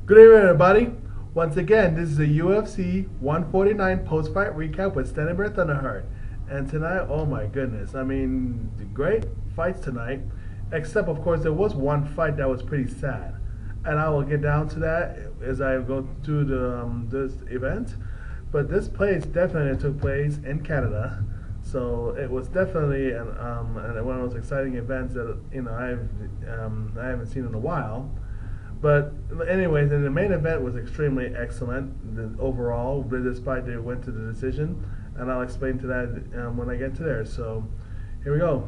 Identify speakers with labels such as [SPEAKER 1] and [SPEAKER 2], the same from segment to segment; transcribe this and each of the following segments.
[SPEAKER 1] Good evening, everybody. Once again, this is a UFC 149 post-fight recap with Standing Bear Thunderheart. And tonight, oh my goodness, I mean, great fights tonight. Except, of course, there was one fight that was pretty sad. And I will get down to that as I go through this event. But this place definitely took place in Canada. So it was definitely one of those exciting events that I haven't seen in a while. But anyways, the main event was extremely excellent overall, despite they went to the decision, and I'll explain to that when I get to there. So here we go.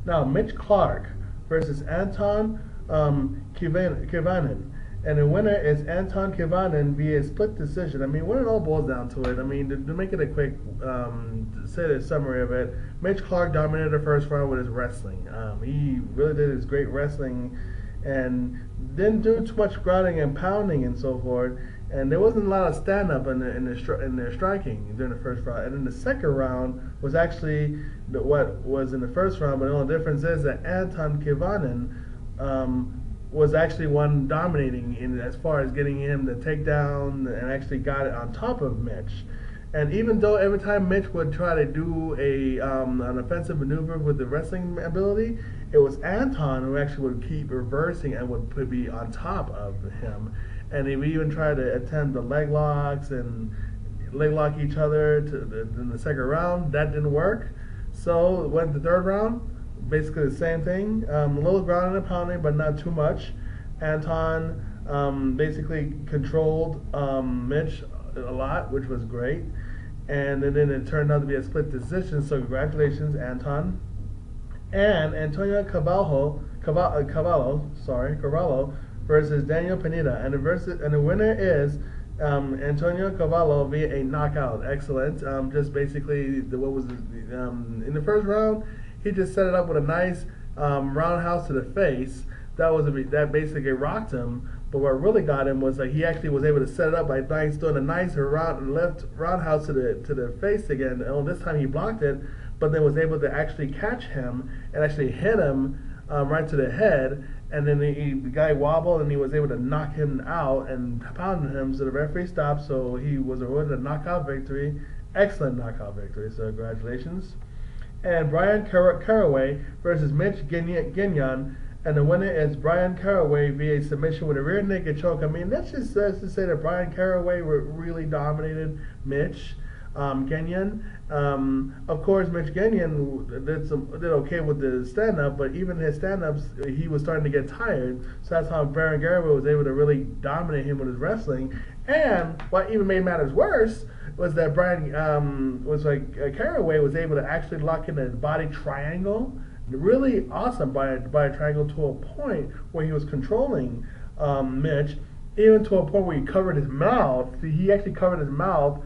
[SPEAKER 1] Now, Mitch Clarke versus Anton Kuivanen. And the winner is Anton Kuivanen via split decision. I mean, when it all boils down to it, I mean, to make it a quick say the summary of it, Mitch Clarke dominated the first round with his wrestling. He really did his great wrestling and didn't do too much grounding and pounding and so forth. And there wasn't a lot of stand-up in their striking during the first round. And then the second round was actually what was in the first round, but the only difference is that Anton Kuivanen was actually one dominating in as far as getting him the takedown and actually got it on top of Mitch. And even though every time Mitch would try to do an offensive maneuver with the wrestling ability, it was Anton who actually would keep reversing and would be on top of him. And he would even try to attempt the leg locks and leg lock each other in the second round. That didn't work. So went to the third round, basically the same thing. A little grounding and pounding, but not too much. Anton basically controlled Mitch a lot, which was great. And then it turned out to be a split decision, so congratulations, Anton. And Antonio Carvalho versus Daniel Pineda, and the winner is Antonio Carvalho via a knockout. Excellent. Just basically in the first round, he just set it up with a nice roundhouse to the face. That basically rocked him. But what really got him was that he actually was able to set it up by doing a nice left roundhouse to the face again. And this time he blocked it, but then was able to actually catch him and actually hit him right to the head. And then the guy wobbled and he was able to knock him out and pounded him. So the referee stopped. So he was awarded a knockout victory. Excellent knockout victory. So congratulations. And Bryan Caraway versus Mitch Gagnon. And the winner is Bryan Caraway via submission with a rear naked choke. I mean, that's just to say that Bryan Caraway really dominated Mitch Gagnon. Of course, Mitch Gagnon did okay with the stand-up, but even his stand-ups, he was starting to get tired. So that's how Bryan Caraway was able to really dominate him with his wrestling. And what even made matters worse was that Caraway was able to actually lock in a body triangle. Really awesome by a triangle to a point where he was controlling Mitch, even to a point where he covered his mouth. He actually covered his mouth.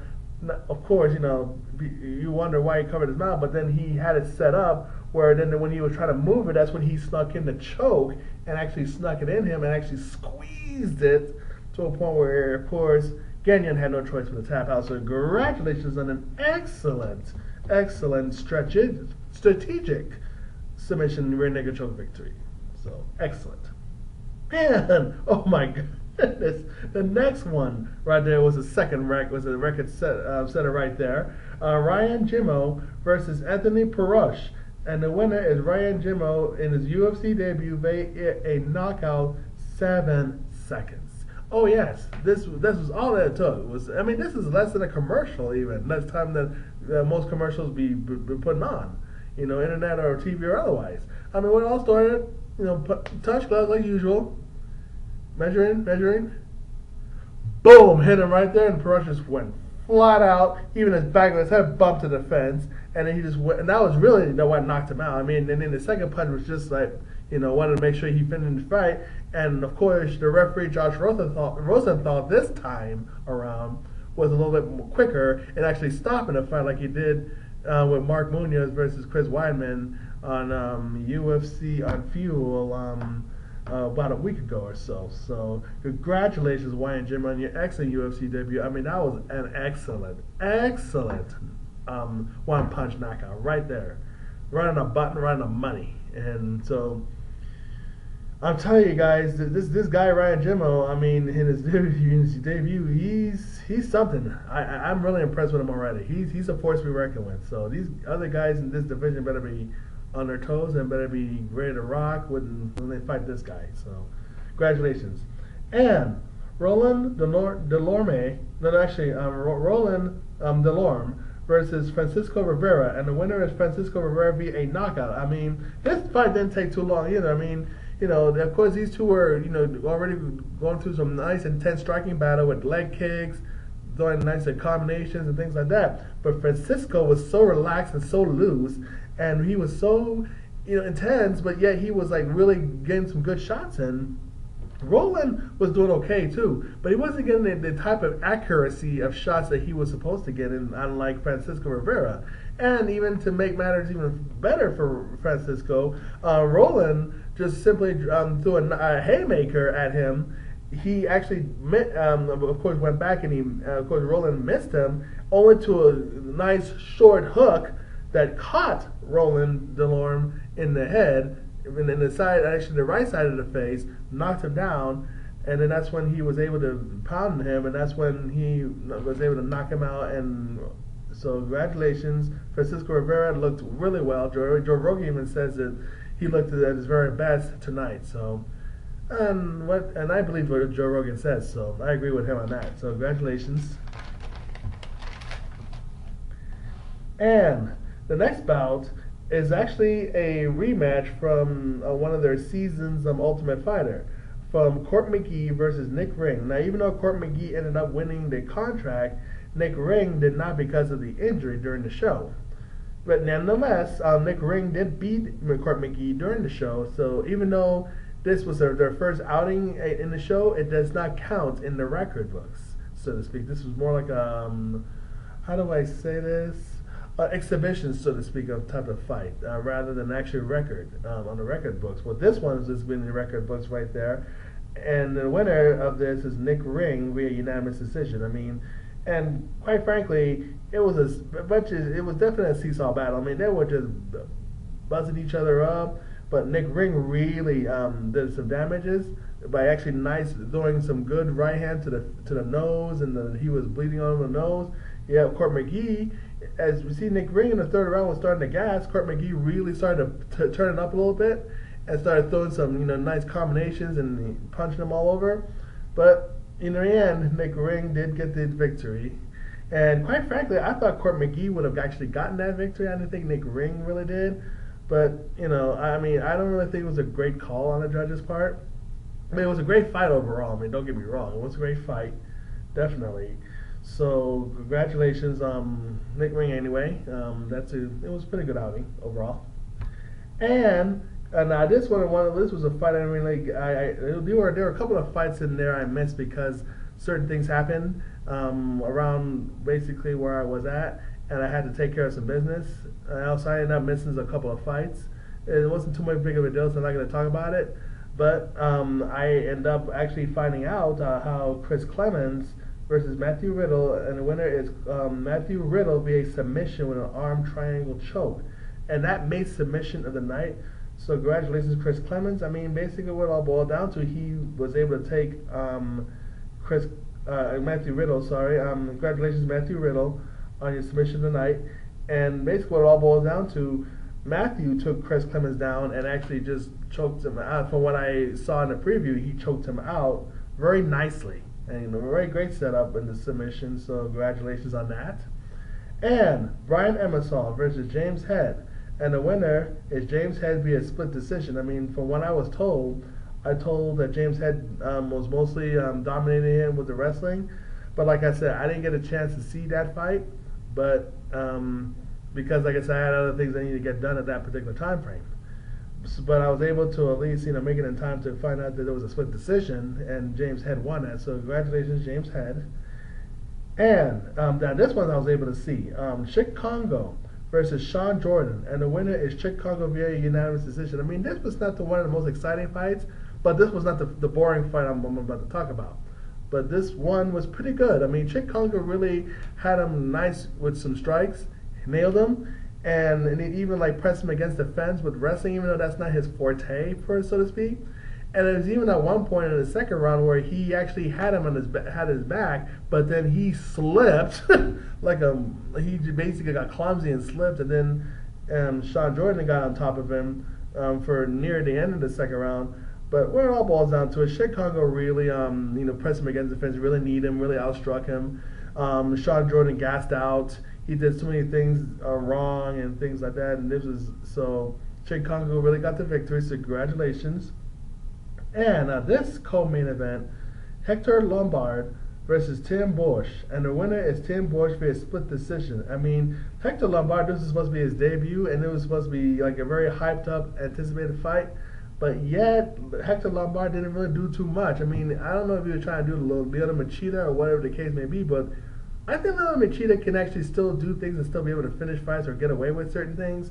[SPEAKER 1] Of course, you wonder why he covered his mouth, but then he had it set up where then when he was trying to move it, that's when he snuck in the choke and actually snuck it in him and actually squeezed it to a point where, of course, Gagnon had no choice but to tap out. So congratulations on an excellent strategic submission rear naked choke victory. So excellent. And oh my goodness, the next one right there was a record setter right there. Jimmo versus Anthony Perosh, and the winner is Jimmo in his UFC debut via a knockout 7 seconds. Oh yes, this was all that it took. This is less than a commercial, even less time than most commercials be putting on. Internet or TV or otherwise. When it all started, touch gloves like usual, measuring, boom, hit him right there, and Perosh just went flat out. Even his back of his head bumped to the fence, and then he just went, and that was really what knocked him out. And then the second punch was just like, wanted to make sure he finished the fight, and of course the referee Josh Rosenthal this time around was a little bit more quicker and actually stopping the fight like he did with Mark Munoz versus Chris Weidman on UFC on Fuel about a week ago or so. So congratulations, Jimmo, on your excellent UFC debut. That was an excellent one-punch knockout right there. Right on a button, right on the money. And so I'm telling you guys, this guy Ryan Jimmo, I mean, in his debut, he's something. I'm really impressed with him already. He's a force to be reckoned with. So these other guys in this division better be on their toes and better be ready to rock when they fight this guy. So congratulations. And Roland Delorme, no, actually, Roland Delorme versus Francisco Rivera, and the winner is Francisco Rivera via a knockout. I mean, this fight didn't take too long either. I mean, of course, these two were, already going through some nice, intense striking battle with leg kicks, doing nice combinations and things like that. But Francisco was so relaxed and so loose, and he was so, intense, but yet he was like really getting some good shots in. Roland was doing okay too, but he wasn't getting the type of accuracy of shots that he was supposed to get in, unlike Francisco Rivera. And even to make matters even better for Francisco, Roland just simply threw a haymaker at him. He actually, of course, went back and of course, Roland missed him, only to a nice short hook that caught Roland Delorme in the head. And then the right side of the face, knocked him down, and then that's when he was able to pound him, and that's when he was able to knock him out. And so congratulations, Francisco Rivera looked really well. Joe Rogan even says that he looked at his very best tonight. So, and I believe what Joe Rogan says, so I agree with him on that. So congratulations. And the next bout is actually a rematch from one of their seasons Ultimate Fighter, from Court McGee versus Nick Ring. Now, even though Court McGee ended up winning the contract, Nick Ring did not because of the injury during the show. But nonetheless, Nick Ring did beat Court McGee during the show, so even though this was their first outing in the show, it does not count in the record books, so to speak. This was more like how do I say this? Exhibition, so to speak, of type of fight, rather than actually record on the record books. Well, this one has just been in the record books right there, and the winner of this is Nick Ring via unanimous decision. I mean, and quite frankly, it was it was definitely a seesaw battle. I mean, they were just buzzing each other up, but Nick Ring really did some damages by actually throwing some good right hand to the nose, and he was bleeding on the nose. Yeah, Court McGee, as we see Nick Ring in the third round was starting to gas, Court McGee really started to turn it up a little bit and started throwing some nice combinations and punching them all over. But in the end, Nick Ring did get the victory. And quite frankly, I thought Court McGee would have actually gotten that victory. I didn't think Nick Ring really did. But, I mean, I don't really think it was a great call on the judge's part. I mean, it was a great fight overall. I mean, don't get me wrong. It was a great fight, definitely. So congratulations, Nick Ring. Anyway, it was a pretty good outing overall. And now this this was a fight I really there were a couple of fights in there I missed because certain things happened around basically where I was at, and I had to take care of some business. Also, I ended up missing a couple of fights. It wasn't too much big of a deal, so I'm not going to talk about it. But I ended up actually finding out how Chris Clements versus Matthew Riddle, and the winner is Matthew Riddle via submission with an arm triangle choke, and that made submission of the night. So congratulations, Chris Clements. I mean, basically what it all boiled down to, he was able to take Matthew Riddle. Sorry, congratulations, Matthew Riddle, on your submission of the night. And basically what it all boils down to, Matthew took Chris Clements down and actually just choked him out. From what I saw in the preview, he choked him out very nicely. And a very great setup in the submission, so congratulations on that. And Bryan Ebersole versus James Head, and the winner is James Head via split decision. I mean, from what I was told, that James Head was mostly dominating him with the wrestling. But like I said, I didn't get a chance to see that fight, but because like I said, I had other things I needed to get done at that particular time frame. But I was able to at least make it in time to find out that there was a split decision, and James Head won that. So congratulations, James Head. And now this one I was able to see, Cheick Kongo versus Shawn Jordan, and the winner is Cheick Kongo via unanimous decision. I mean, this was not one of the most exciting fights, but this was not the boring fight I'm about to talk about. But this one was pretty good. I mean, Cheick Kongo really had him nice with some strikes, nailed him. And it even pressed him against the fence with wrestling, even though that's not his forte, so to speak. And there was even at one point in the second round where he actually had him on his back, but then he slipped he basically got clumsy and slipped, and then Shawn Jordan got on top of him for near the end of the second round. But when it all boils down to it, Cheick Kongo really pressed him against the fence, really kneed him, really outstruck him. Shawn Jordan gassed out. He did so many things wrong and things like that, and Cheick Kongo really got the victory. So congratulations. And this co-main event, Hector Lombard versus Tim Boetsch, and the winner is Tim Boetsch via split decision. I mean, Hector Lombard, this was supposed to be his debut, and it was supposed to be like a very hyped up, anticipated fight, but yet Hector Lombard didn't really do too much. I mean, I don't know if he was trying to do the little Machida or whatever the case may be, but I think little Machida can actually still do things and still be able to finish fights or get away with certain things.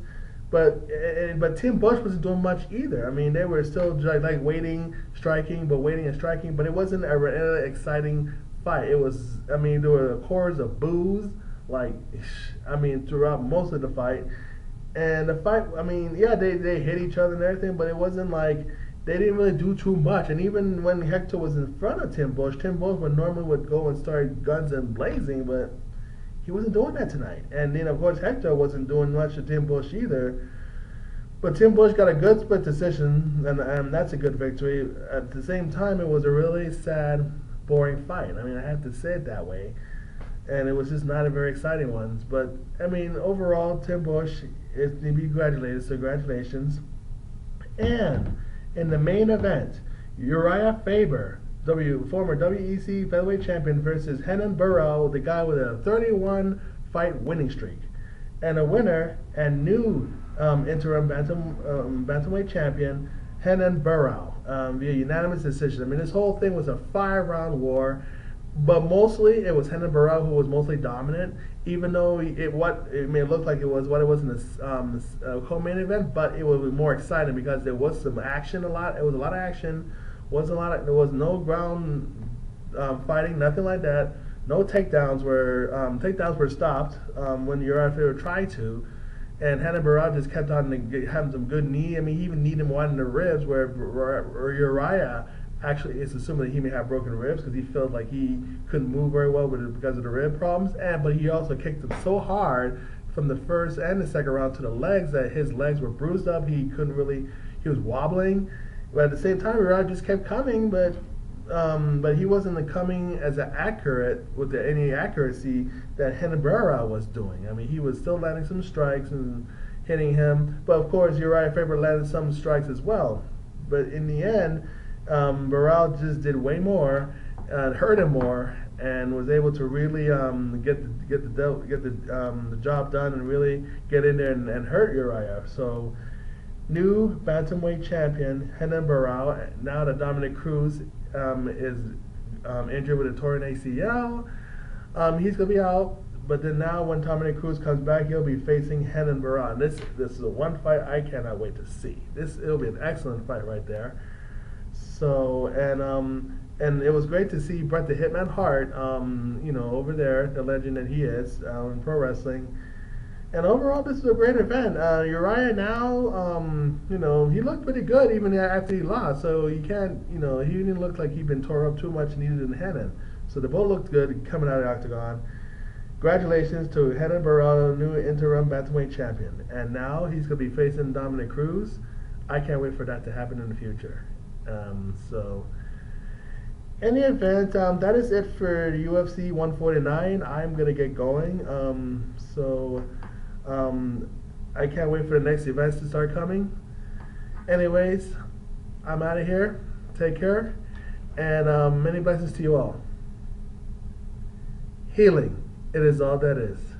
[SPEAKER 1] But Tim Boetsch wasn't doing much either. I mean, they were still like waiting, striking, waiting and striking. But it wasn't an exciting fight. It was, I mean, there were chords of boos, throughout most of the fight. And the fight, I mean, yeah, they hit each other and everything, but it wasn't like they didn't really do too much. And even when Hector was in front of Tim Boetsch would go and start guns and blazing, but he wasn't doing that tonight. And then, of course, Hector wasn't doing much to Tim Boetsch either. But Tim Boetsch got a good split decision, and that's a good victory. At the same time, it was a really sad, boring fight. I mean, I have to say it that way. And it was just not a very exciting one. But, I mean, overall, Tim Boetsch is to be congratulated, so congratulations. And in the main event, Urijah Faber, former WEC featherweight champion, versus Renan, the guy with a 31 fight winning streak, and a winner and new interim bantamweight champion, Renan via unanimous decision. I mean, this whole thing was a 5-round war, but mostly it was Renan who was mostly dominant, even though it may look like it was what it was in this co-main event, but it was more exciting because there was some action, it was a lot of action. There was no ground fighting, nothing like that. No takedowns were stopped when Urijah Faber tried to, and Renan just kept on having some good knee. I mean, he even kneed him wide in the ribs, where Urijah actually is assuming that he may have broken ribs because he felt like he couldn't move very well because of the rib problems. But he also kicked him so hard from the first and the second round to the legs that his legs were bruised up. He was wobbling. But at the same time, Urijah just kept coming, but he wasn't coming as accurate with any accuracy that Renan was doing. I mean, he was still landing some strikes and hitting him, but of course, Urijah Faber landed some strikes as well. But in the end, Barao just did way more, hurt him more, and was able to really get the job done and really get in there and hurt Urijah. So. New bantamweight champion Renan Barao. Now that Dominic Cruz is injured with a torn ACL, he's gonna be out. But then now, when Dominic Cruz comes back, he'll be facing Renan Barao. And this is a one fight I cannot wait to see. It'll be an excellent fight right there. So and it was great to see Bret the Hitman Hart, over there, the legend that he is in pro wrestling. And overall, this is a great event. Urijah now, he looked pretty good even after he lost. So he can't, he didn't look like he'd been tore up too much and needed in Renan. So they both looked good coming out of the octagon. Congratulations to Renan Barao, new interim bantamweight champion. And now he's going to be facing Dominic Cruz. I can't wait for that to happen in the future. In the event, that is it for UFC 149. I'm going to get going. I can't wait for the next events to start coming. Anyways, I'm out of here. Take care. And many blessings to you all. Healing, it is all that is.